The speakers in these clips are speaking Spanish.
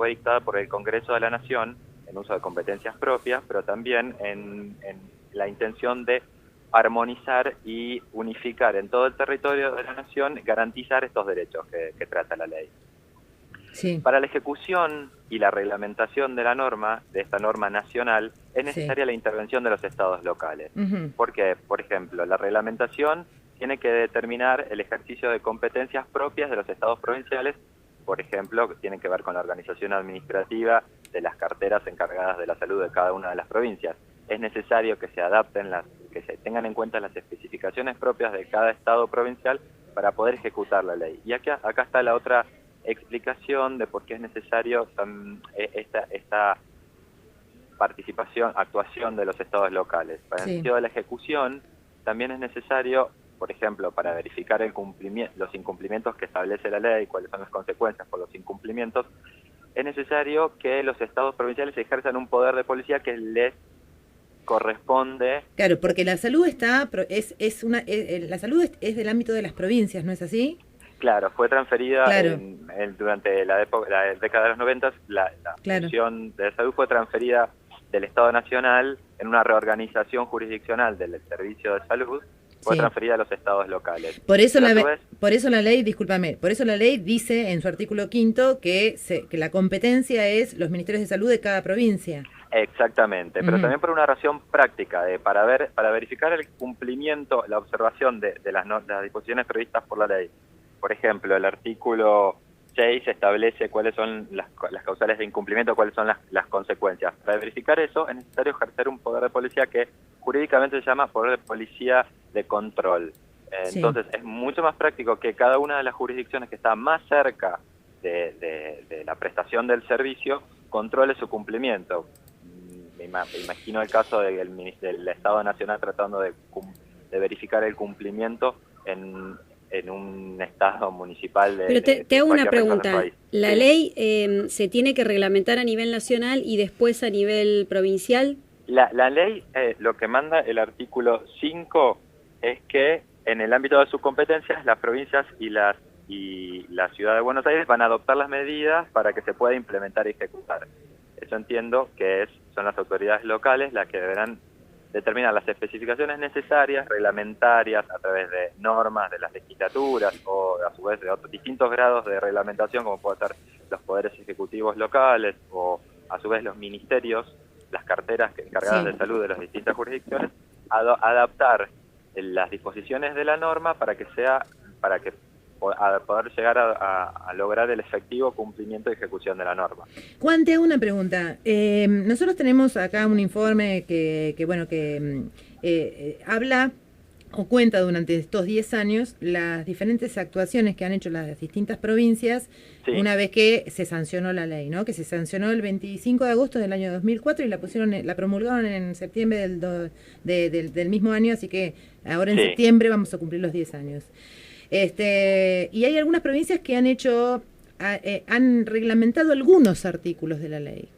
fue dictada por el Congreso de la Nación en uso de competencias propias, pero también en la intención de armonizar y unificar en todo el territorio de la Nación, garantizar estos derechos que trata la ley. Sí. Para la ejecución y la reglamentación de la norma, de esta norma nacional, es necesaria la intervención de los estados locales. Porque, por ejemplo, la reglamentación tiene que determinar el ejercicio de competencias propias de los estados provinciales, por ejemplo, que tienen que ver con la organización administrativa de las carteras encargadas de la salud de cada una de las provincias. Es necesario que se adapten, que se tengan en cuenta las especificaciones propias de cada estado provincial para poder ejecutar la ley. Y acá está la otra explicación de por qué es necesario esta participación, actuación de los estados locales. Para el sentido de la ejecución, también es necesario, por ejemplo, para verificar los incumplimientos que establece la ley, cuáles son las consecuencias por los incumplimientos, es necesario que los estados provinciales ejerzan un poder de policía que les corresponde. Claro, porque la salud la salud es del ámbito de las provincias, ¿no es así? Claro, fue transferida claro. Durante la década de los 90, la función de salud fue transferida del Estado Nacional en una reorganización jurisdiccional del Servicio de Salud, fue transferida a los estados locales. Por eso la ley, discúlpame, por eso la ley dice en su artículo 5 que la competencia es los ministerios de salud de cada provincia. Exactamente, pero también por una razón práctica, para verificar el cumplimiento, la observación de las disposiciones previstas por la ley. Por ejemplo, el artículo 6 establece cuáles son las causales de incumplimiento, cuáles son las consecuencias. Para verificar eso es necesario ejercer un poder de policía que jurídicamente se llama poder de policía de control. Entonces es mucho más práctico que cada una de las jurisdicciones que está más cerca de la prestación del servicio controle su cumplimiento. Me imagino el caso del Estado Nacional tratando de verificar el cumplimiento en un estado municipal de... Pero te hago una pregunta. ¿La ley se tiene que reglamentar a nivel nacional y después a nivel provincial? La ley, lo que manda el artículo 5 es que en el ámbito de sus competencias las provincias y la Ciudad de Buenos Aires van a adoptar las medidas para que se pueda implementar y ejecutar. Eso entiendo que son las autoridades locales las que deberán determinar las especificaciones necesarias, reglamentarias, a través de normas de las legislaturas o a su vez de otros distintos grados de reglamentación, como pueden ser los poderes ejecutivos locales o a su vez los ministerios, las carteras encargadas de salud de las distintas jurisdicciones, adaptar las disposiciones de la norma para poder llegar a lograr el efectivo cumplimiento y ejecución de la norma. Juan, te hago una pregunta. Nosotros tenemos acá un informe que habla o cuenta durante estos 10 años las diferentes actuaciones que han hecho las distintas provincias una vez que se sancionó la ley, ¿no? Que se sancionó el 25 de agosto del año 2004 y la promulgaron en septiembre del mismo año, así que ahora en septiembre vamos a cumplir los 10 años. Y hay algunas provincias que han reglamentado algunos artículos de la ley.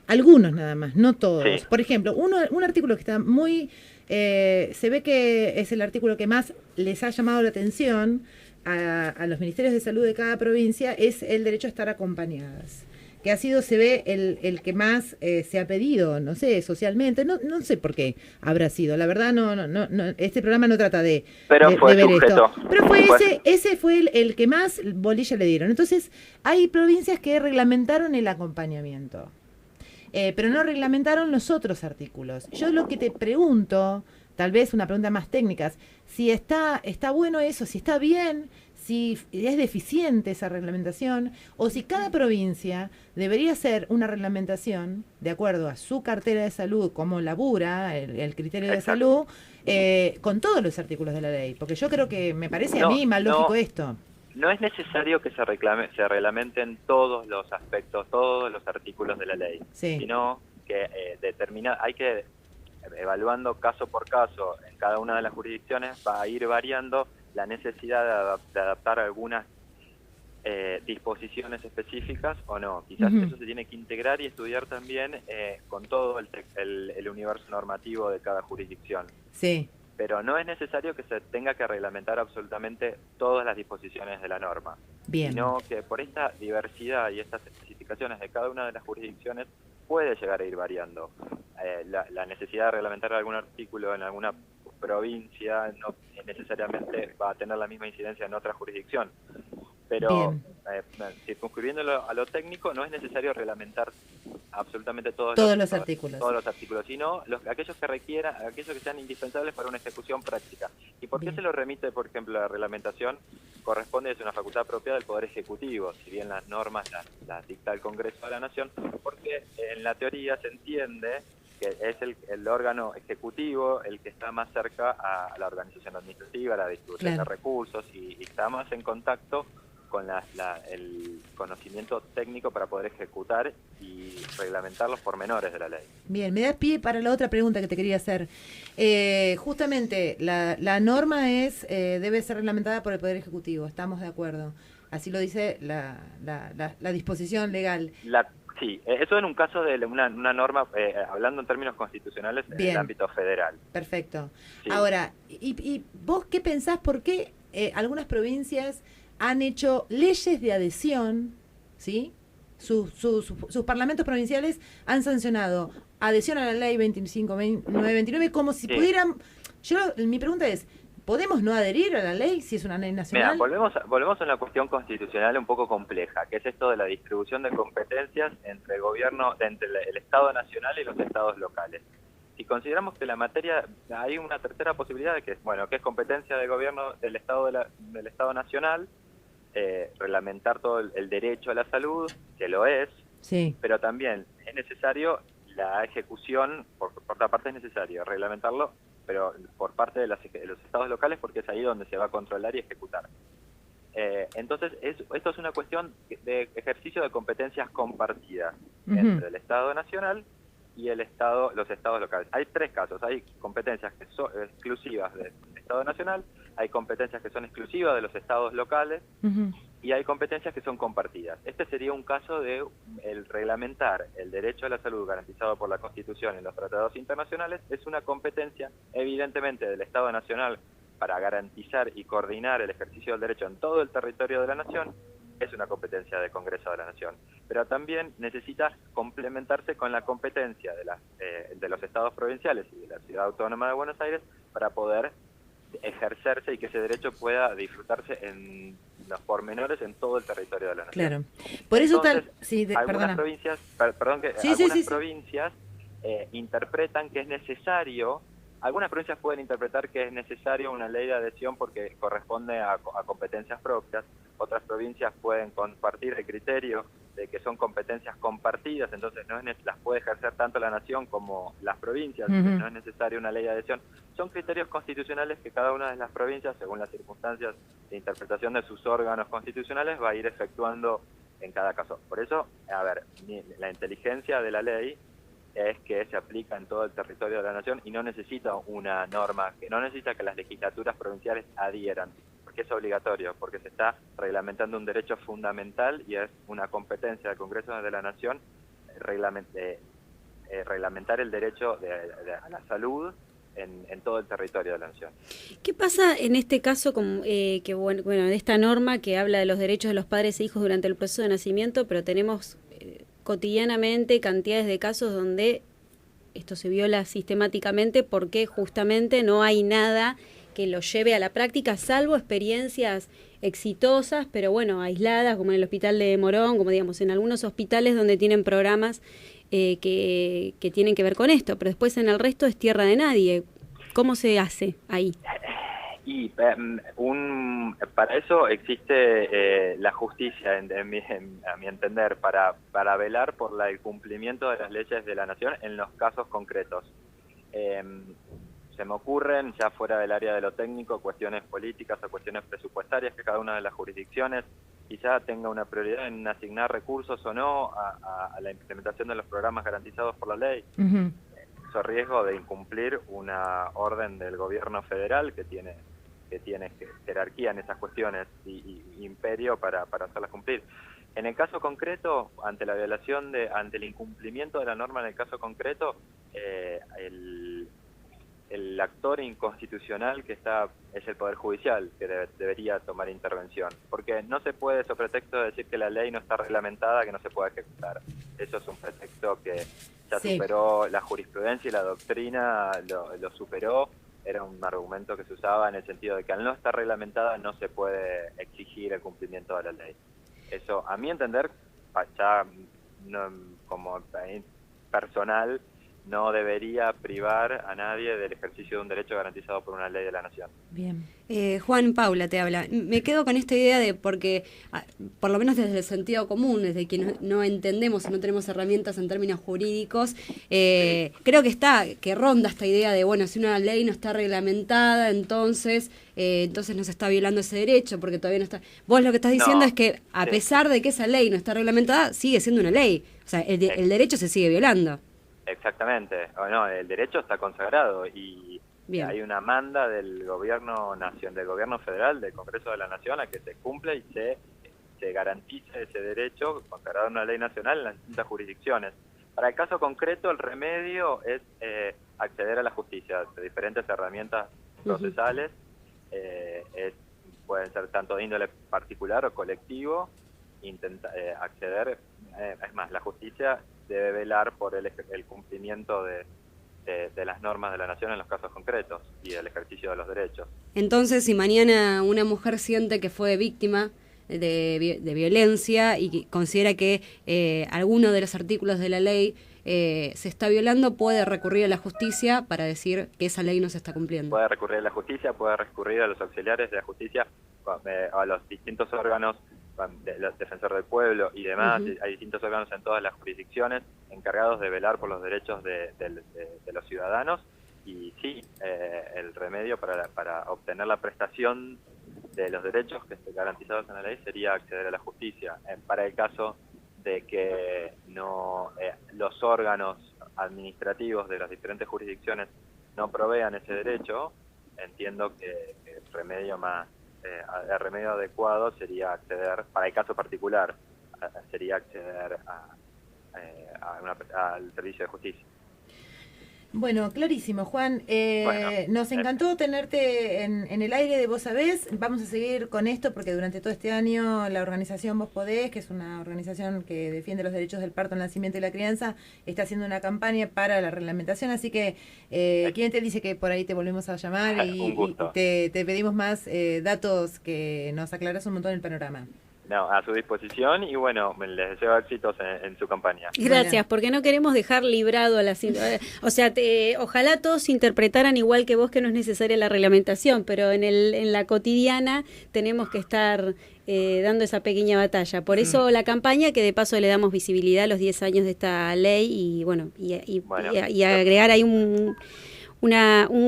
Algunos nada más, no todos. Por ejemplo, un artículo que está muy... se ve que es el artículo que más les ha llamado la atención a los ministerios de salud de cada provincia, es el derecho a estar acompañadas. Que ha sido, se ve, el que más se ha pedido, no sé, socialmente, no sé por qué habrá sido, la verdad no este programa no trata de ver esto, pero ese fue el que más bolilla le dieron. Entonces, hay provincias que reglamentaron el acompañamiento, pero no reglamentaron los otros artículos. Yo lo que te pregunto, tal vez una pregunta más técnica, si está bueno eso, si está bien, si es deficiente esa reglamentación, o si cada provincia debería hacer una reglamentación de acuerdo a su cartera de salud, como labura el criterio de salud, con todos los artículos de la ley. Porque yo creo que me parece a mí más lógico esto. No es necesario que se reglamenten todos los aspectos, todos los artículos de la ley, sino que hay que, evaluando caso por caso, en cada una de las jurisdicciones va a ir variando la necesidad de adaptar algunas disposiciones específicas o no. Quizás eso se tiene que integrar y estudiar también con todo el universo normativo de cada jurisdicción. Pero no es necesario que se tenga que reglamentar absolutamente todas las disposiciones de la norma, sino que por esta diversidad y estas especificidades modificaciones de cada una de las jurisdicciones puede llegar a ir variando. La necesidad de reglamentar algún artículo en alguna provincia no necesariamente va a tener la misma incidencia en otra jurisdicción. Pero circunscribiéndolo a lo técnico, no es necesario reglamentar absolutamente todos los artículos, sino aquellos que requieran, aquellos que sean indispensables para una ejecución práctica. ¿Y por qué se lo remite, por ejemplo, la reglamentación? Corresponde, es una facultad propia del Poder Ejecutivo, si bien las normas las dicta el Congreso de la Nación, porque en la teoría se entiende que es el órgano ejecutivo el que está más cerca a la organización administrativa, a la distribución de recursos y está más en contacto con el conocimiento técnico para poder ejecutar y reglamentar los pormenores de la ley. Bien, me das pie para la otra pregunta que te quería hacer. Justamente, la norma debe ser reglamentada por el Poder Ejecutivo, estamos de acuerdo. Así lo dice la disposición legal. Sí, eso en un caso de una norma, hablando en términos constitucionales, en el ámbito federal. Perfecto. Sí. Ahora, ¿y vos qué pensás? ¿Por qué algunas provincias han hecho leyes de adhesión, ¿sí? Sus parlamentos provinciales han sancionado adhesión a la ley 25.929 como si pudieran... Mi pregunta es, ¿podemos no adherir a la ley si es una ley nacional? Mira, volvemos a una cuestión constitucional un poco compleja, que es esto de la distribución de competencias entre el Estado nacional y los estados locales. Si consideramos que la materia, hay una tercera posibilidad de que es competencia del gobierno del Estado nacional, reglamentar todo el derecho a la salud, que lo es, pero también es necesario la ejecución, por otra parte es necesario reglamentarlo, pero por parte de los estados locales, porque es ahí donde se va a controlar y ejecutar. Entonces, esto es una cuestión de ejercicio de competencias compartidas entre el Estado nacional y los estados locales. Hay tres casos: hay competencias que son exclusivas del Estado nacional, hay competencias que son exclusivas de los estados locales, y hay competencias que son compartidas. Este sería un caso de el reglamentar el derecho a la salud garantizado por la Constitución en los tratados internacionales. Es una competencia evidentemente del Estado nacional para garantizar y coordinar el ejercicio del derecho en todo el territorio de la Nación. Es una competencia del Congreso de la Nación, pero también necesita complementarse con la competencia de los estados provinciales y de la Ciudad Autónoma de Buenos Aires para poder ejercerse y que ese derecho pueda disfrutarse en los pormenores en todo el territorio de la Nación. Claro. Por eso algunas provincias, provincias interpretan que es necesario. Algunas provincias pueden interpretar que es necesario una ley de adhesión porque corresponde a competencias propias. Otras provincias pueden compartir el criterio de que son competencias compartidas, entonces las puede ejercer tanto la Nación como las provincias, no es necesaria una ley de adhesión. Son criterios constitucionales que cada una de las provincias, según las circunstancias de interpretación de sus órganos constitucionales, va a ir efectuando en cada caso. Por eso, la inteligencia de la ley es que se aplica en todo el territorio de la Nación y no necesita una norma, que no necesita que las legislaturas provinciales adhieran, porque es obligatorio, porque se está reglamentando un derecho fundamental y es una competencia del Congreso de la Nación reglamentar el derecho a la salud en todo el territorio de la Nación. ¿Qué pasa en este caso de esta norma que habla de los derechos de los padres e hijos durante el proceso de nacimiento, pero tenemos cotidianamente cantidades de casos donde esto se viola sistemáticamente porque justamente no hay nada que lo lleve a la práctica, salvo experiencias exitosas, pero aisladas, como en el hospital de Morón, como digamos en algunos hospitales donde tienen programas que tienen que ver con esto, pero después en el resto es tierra de nadie. ¿Cómo se hace ahí? Y para eso existe la justicia, a mi entender, para velar por el cumplimiento de las leyes de la Nación en los casos concretos. Se me ocurren, ya fuera del área de lo técnico, cuestiones políticas o cuestiones presupuestarias que cada una de las jurisdicciones quizá tenga una prioridad en asignar recursos o no a la implementación de los programas garantizados por la ley. Eso riesgo de incumplir una orden del gobierno federal que tiene jerarquía en esas cuestiones y imperio para hacerlas cumplir. En el caso concreto, ante el incumplimiento de la norma en el caso concreto, el actor inconstitucional que es el Poder Judicial, que debería tomar intervención, porque no se puede, sobre pretexto de decir que la ley no está reglamentada, que no se puede ejecutar. Eso es un pretexto que ya superó la jurisprudencia y la doctrina, lo superó. Era un argumento que se usaba en el sentido de que al no estar reglamentada no se puede exigir el cumplimiento de la ley. Eso, a mi entender, ya como personal, no debería privar a nadie del ejercicio de un derecho garantizado por una ley de la nación. Bien. Juan, Paula te habla. Me quedo con esta idea de porque, por lo menos desde el sentido común, desde que no entendemos o no tenemos herramientas en términos jurídicos, creo que ronda esta idea de, bueno, si una ley no está reglamentada, entonces nos está violando ese derecho, porque todavía no está... Vos lo que estás diciendo es que, a pesar de que esa ley no está reglamentada, sigue siendo una ley. O sea, el derecho se sigue violando. Exactamente. No, el derecho está consagrado y Bien. Hay una manda del gobierno del gobierno federal, del Congreso de la Nación, a que se cumpla y se garantice ese derecho consagrado en una ley nacional en las distintas jurisdicciones. Para el caso concreto, el remedio es acceder a la justicia de diferentes herramientas procesales. Pueden ser tanto de índole particular o colectivo. Acceder, es más, la justicia debe velar por el cumplimiento de las normas de la nación en los casos concretos y el ejercicio de los derechos. Entonces, si mañana una mujer siente que fue víctima de violencia y que considera que alguno de los artículos de la ley se está violando, puede recurrir a la justicia para decir que esa ley no se está cumpliendo. Puede recurrir a la justicia, puede recurrir a los auxiliares de la justicia, a los distintos órganos, el defensor del pueblo y demás. Hay distintos órganos en todas las jurisdicciones encargados de velar por los derechos de los ciudadanos, y sí, el remedio para obtener la prestación de los derechos que estén garantizados en la ley sería acceder a la justicia. Para el caso de que los órganos administrativos de las diferentes jurisdicciones no provean ese derecho, entiendo que el remedio adecuado sería acceder, para el caso particular, sería acceder al servicio de justicia. Bueno, clarísimo, Juan. Nos encantó tenerte en el aire de Vos Sabés. Vamos a seguir con esto porque durante todo este año la organización Vos Podés, que es una organización que defiende los derechos del parto, el nacimiento y la crianza, está haciendo una campaña para la reglamentación. Así que, ¿quién te dice que por ahí te volvemos a llamar y te pedimos más datos, que nos aclaras un montón el panorama? No, a su disposición, y bueno, les deseo éxitos en su campaña. Gracias, porque no queremos dejar librado a la... O sea, ojalá todos interpretaran igual que vos que no es necesaria la reglamentación, pero en la cotidiana tenemos que estar dando esa pequeña batalla. Por eso la campaña, que de paso le damos visibilidad a los 10 años de esta ley, y bueno, y agregar ahí un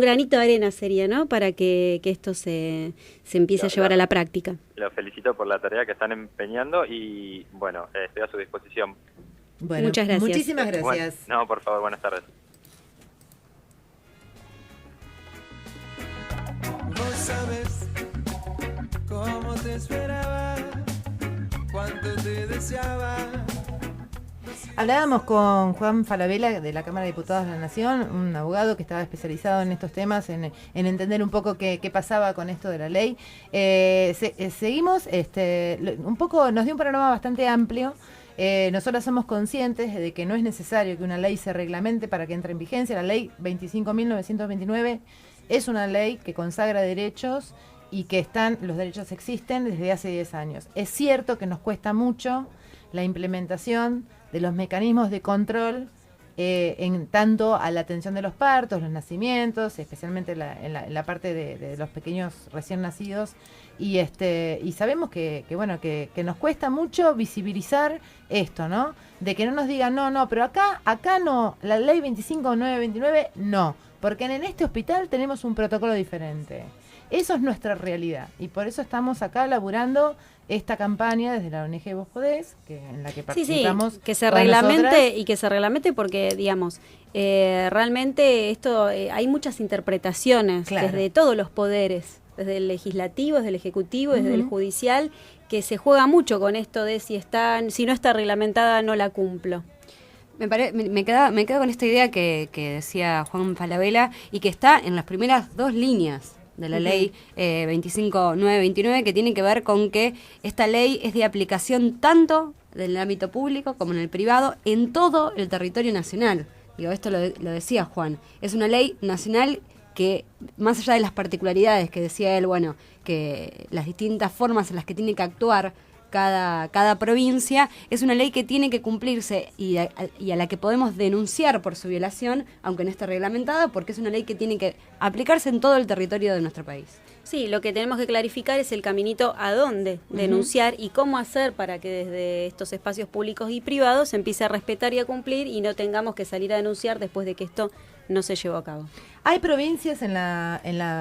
granito de arena sería, ¿no? Para que esto se empiece a llevar a la práctica. Los felicito por la tarea que están empeñando y, bueno, estoy a su disposición. Bueno, muchas gracias. Muchísimas gracias. No, por favor, buenas tardes. Vos sabés cómo te esperaba, cuánto te deseaba. Hablábamos con Juan Falabella de la Cámara de Diputados de la Nación, un abogado que estaba especializado en estos temas, en entender un poco qué pasaba con esto de la ley. Seguimos, un poco, nos dio un panorama bastante amplio. Nosotros somos conscientes de que no es necesario que una ley se reglamente para que entre en vigencia. La ley 25.929 es una ley que consagra derechos y que los derechos existen desde hace 10 años. Es cierto que nos cuesta mucho la implementación de los mecanismos de control en tanto a la atención de los partos, los nacimientos, especialmente en la parte de los pequeños recién nacidos, y sabemos que nos cuesta mucho visibilizar esto, ¿no? De que no nos digan, no, pero acá no, la ley 25.929 no, porque en este hospital tenemos un protocolo diferente. Eso es nuestra realidad, y por eso estamos acá laburando esta campaña desde la ONG Vos Podés, en la que participamos. Sí, que se reglamente, y que se reglamente porque, digamos, realmente esto hay muchas interpretaciones desde todos los poderes, desde el legislativo, desde el ejecutivo, desde el judicial, que se juega mucho con esto de si no está reglamentada no la cumplo. Me quedo con esta idea que decía Juan Falabella y que está en las primeras 2 líneas de la ley 25.929, que tiene que ver con que esta ley es de aplicación tanto en el ámbito público como en el privado en todo el territorio nacional. Digo, esto lo decía Juan, es una ley nacional que, más allá de las particularidades que decía él, bueno, que las distintas formas en las que tiene que actuar cada provincia, es una ley que tiene que cumplirse y a la que podemos denunciar por su violación, aunque no esté reglamentada, porque es una ley que tiene que aplicarse en todo el territorio de nuestro país. Sí, lo que tenemos que clarificar es el caminito a dónde denunciar y cómo hacer para que desde estos espacios públicos y privados se empiece a respetar y a cumplir y no tengamos que salir a denunciar después de que esto no se llevó a cabo. Hay provincias en la